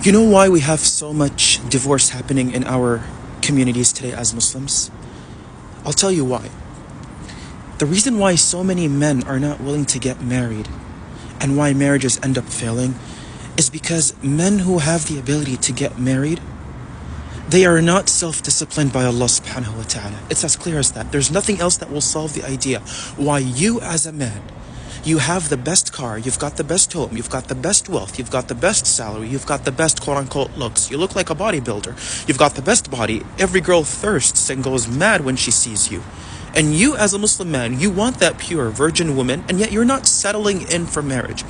You know why we have so much divorce happening in our communities today as Muslims? I'll tell you why. The reason why so many men are not willing to get married and why marriages end up failing is because men who have the ability to get married, they are not self-disciplined by Allah subhanahu wa ta'ala. It's as clear as that. There's nothing else that will solve the idea why you as a man, you have the best car, you've got the best home, you've got the best wealth, you've got the best salary, you've got the best quote-unquote looks, you look like a bodybuilder, you've got the best body, every girl thirsts and goes mad when she sees you. And you as a Muslim man, you want that pure virgin woman, and yet you're not settling in for marriage.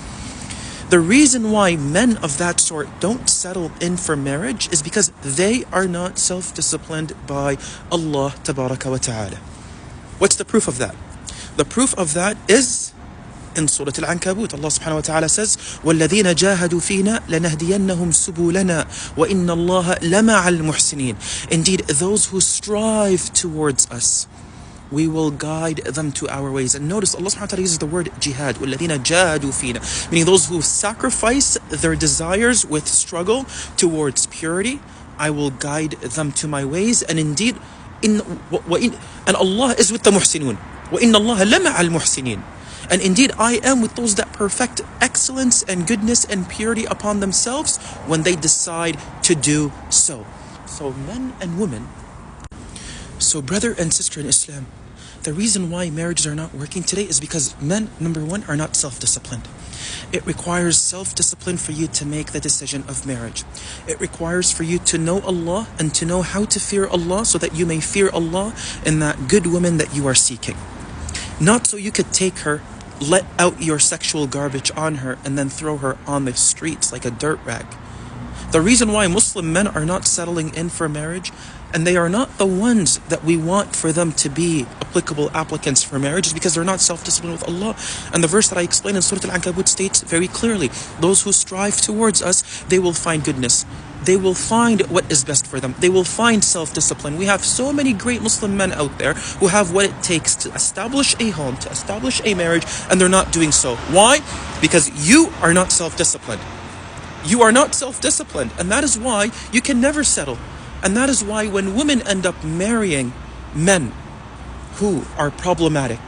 The reason why men of that sort don't settle in for marriage is because they are not self-disciplined by Allah tabaraka wa ta'ala. What's the proof of that? The proof of that is in Surah Al-Ankabut. Allah subhanahu wa ta'ala says, وَالَّذِينَ جَاهَدُوا فِينَا لَنَهْدِيَنَّهُمْ سُبُولَنَا وَإِنَّ اللَّهَ لَمَعَ الْمُحْسِنِينَ. Indeed, those who strive towards us, we will guide them to our ways. And notice Allah subhanahu wa ta'ala uses the word jihad, وَالَّذِينَ جَاهَدُوا فِينَا, meaning those who sacrifice their desires with struggle towards purity, I will guide them to my ways. And indeed, and Allah is with the muhsinun. وَإِنَّ اللَّهَ لَمَعَ الْمُحْسِنِينَ. And indeed, I am with those that perfect excellence and goodness and purity upon themselves when they decide to do so. So men and women, so brother and sister in Islam, the reason why marriages are not working today is because men, number one, are not self-disciplined. It requires self-discipline for you to make the decision of marriage. It requires for you to know Allah and to know how to fear Allah so that you may fear Allah in that good woman that you are seeking. Not so you could take her, let out your sexual garbage on her, and then throw her on the streets like a dirt rag. The reason why Muslim men are not settling in for marriage, and they are not the ones that we want for them to be applicable applicants for marriage, is because they're not self-disciplined with Allah. And the verse that I explained in Surah Al-Ankabut states very clearly, those who strive towards us, they will find goodness. They will find what is best for them. They will find self-discipline. We have so many great Muslim men out there who have what it takes to establish a home, to establish a marriage, and they're not doing so. Why? Because you are not self-disciplined. You are not self-disciplined, and that is why you can never settle. And that is why when women end up marrying men who are problematic,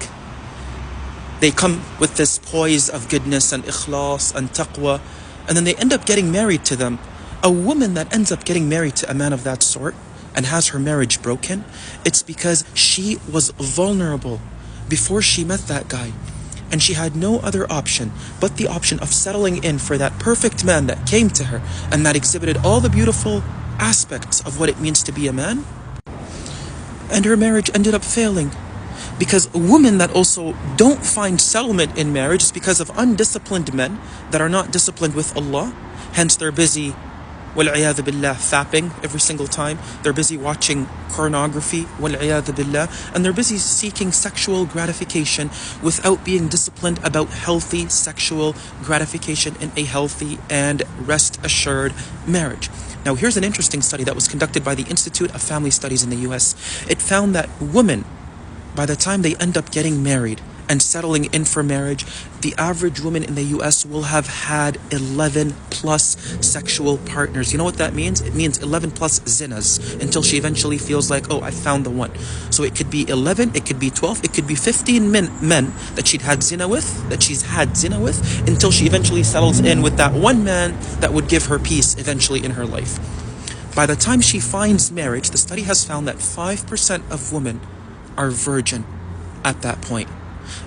they come with this poise of goodness and ikhlas and taqwa, and then they end up getting married to them. A woman that ends up getting married to a man of that sort and has her marriage broken, it's because she was vulnerable before she met that guy. And she had no other option but the option of settling in for that perfect man that came to her and that exhibited all the beautiful aspects of what it means to be a man. And her marriage ended up failing. Because women that also don't find settlement in marriage is because of undisciplined men that are not disciplined with Allah. Hence they're busy, وَالْعِيَاذُ بِاللَّهِ, fapping every single time. They're busy watching pornography, وَالْعِيَاذُ بِاللَّهِ, and they're busy seeking sexual gratification without being disciplined about healthy sexual gratification in a healthy and rest-assured marriage. Now here's an interesting study that was conducted by the Institute of Family Studies in the US. It found that women, by the time they end up getting married and settling in for marriage, the average woman in the US will have had 11 plus sexual partners. You know what that means? It means 11 plus zinas until she eventually feels like, oh, I found the one. So it could be 11, it could be 12, it could be 15 men that she's had zina with, until she eventually settles in with that one man that would give her peace eventually in her life. By the time she finds marriage, the study has found that 5% of women are virgin at that point.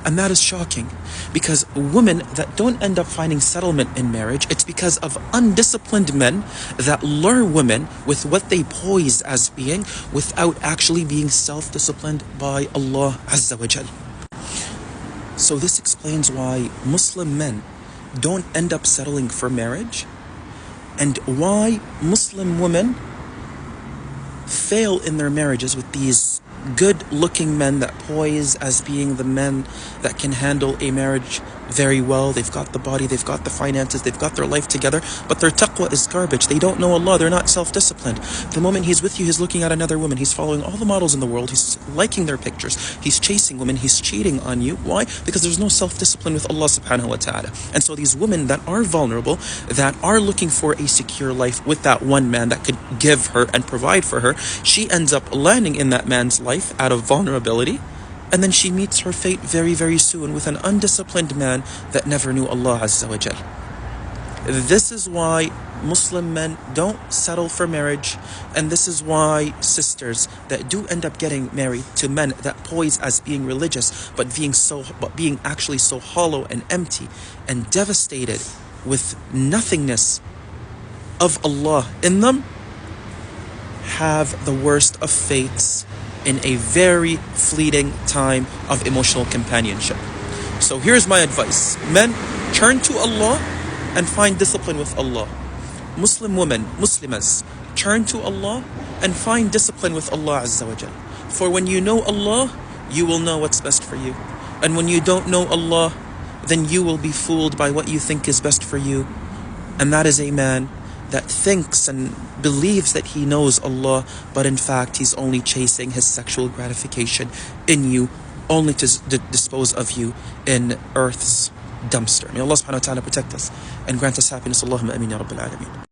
And that is shocking, because women that don't end up finding settlement in marriage, it's because of undisciplined men that lure women with what they pose as being without actually being self-disciplined by Allah Azza wa Jal. So this explains why Muslim men don't end up settling for marriage, and why Muslim women fail in their marriages with these good-looking men that poise as being the men that can handle a marriage very well, they've got the body, they've got the finances, they've got their life together, but their taqwa is garbage. They don't know Allah, they're not self-disciplined. The moment he's with you, he's looking at another woman, he's following all the models in the world, he's liking their pictures, he's chasing women, he's cheating on you. Why? Because there's no self-discipline with Allah subhanahu wa ta'ala. And so these women that are vulnerable, that are looking for a secure life with that one man that could give her and provide for her, she ends up landing in that man's life out of vulnerability, and then she meets her fate very, very soon with an undisciplined man that never knew Allah Azza wa Jal. This is why Muslim men don't settle for marriage, and this is why sisters that do end up getting married to men that pose as being religious, but being actually so hollow and empty and devastated with nothingness of Allah in them, have the worst of fates in a very fleeting time of emotional companionship. So here's my advice. Men, turn to Allah and find discipline with Allah. Muslim women, Muslimas, turn to Allah and find discipline with Allah Azza wa Jal. For when you know Allah, you will know what's best for you. And when you don't know Allah, then you will be fooled by what you think is best for you. And that is a man that thinks and believes that he knows Allah, but in fact he's only chasing his sexual gratification in you, only to dispose of you in earth's dumpster. May Allah subhanahu wa ta'ala protect us and grant us happiness. Allahumma ameen ya rabbil alameen.